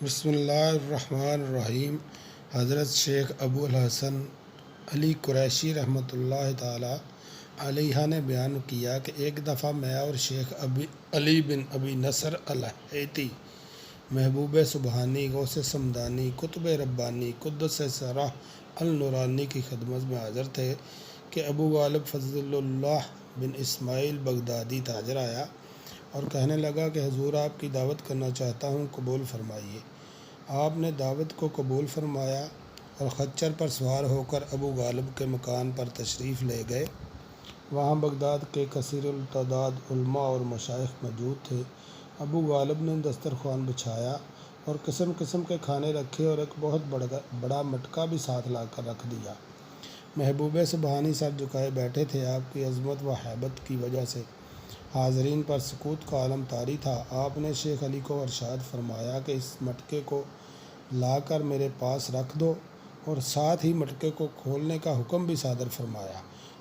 بسم اللہ الرحمن الرحیم۔ حضرت شیخ ابو الحسن علی قریشی رحمۃ اللہ تعالی علیہ نے بیان کیا کہ ایک دفعہ میں اور شیخ علی بن ابی نصر الحیتی محبوب سبحانی غوث سمدانی قطب ربانی قدس سرہ النورانی کی خدمت میں حاضر تھے کہ ابو غالب فضل اللہ بن اسماعیل بغدادی تاجر آیا اور کہنے لگا کہ حضور آپ کی دعوت کرنا چاہتا ہوں، قبول فرمائیے۔ آپ نے دعوت کو قبول فرمایا اور خچر پر سوار ہو کر ابو غالب کے مکان پر تشریف لے گئے۔ وہاں بغداد کے کثیر التعداد علماء اور مشائخ موجود تھے۔ ابو غالب نے دسترخوان بچھایا اور قسم قسم کے کھانے رکھے اور ایک بہت بڑا مٹکا بھی ساتھ لا کر رکھ دیا۔ محبوب سبحانی سر جھکائے بیٹھے تھے۔ آپ کی عظمت و ہیبت کی وجہ سے حاضرین پر سکوت کا عالم طاری تھا۔ آپ نے شیخ علی کو ارشاد فرمایا کہ اس مٹکے کو لا کر میرے پاس رکھ دو، اور ساتھ ہی مٹکے کو کھولنے کا حکم بھی صادر فرمایا۔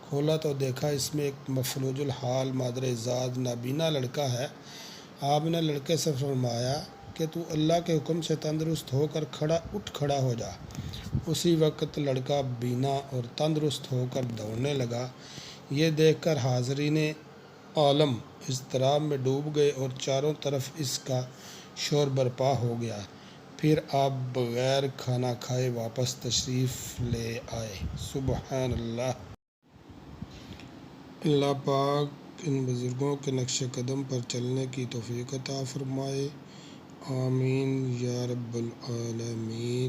کھولا تو دیکھا اس میں ایک مفلوج الحال مادر ذات نابینا لڑکا ہے۔ آپ نے لڑکے سے فرمایا کہ تو اللہ کے حکم سے تندرست ہو کر اٹھ کھڑا ہو جا۔ اسی وقت لڑکا بینا اور تندرست ہو کر دوڑنے لگا۔ یہ دیکھ کر حاضرین عالم اضطراب میں ڈوب گئے اور چاروں طرف اس کا شور برپا ہو گیا۔ پھر آپ بغیر کھانا کھائے واپس تشریف لے آئے۔ سبحان اللہ۔ اللہ پاک ان بزرگوں کے نقش قدم پر چلنے کی توفیق عطا فرمائے۔ آمین یا رب العالمین۔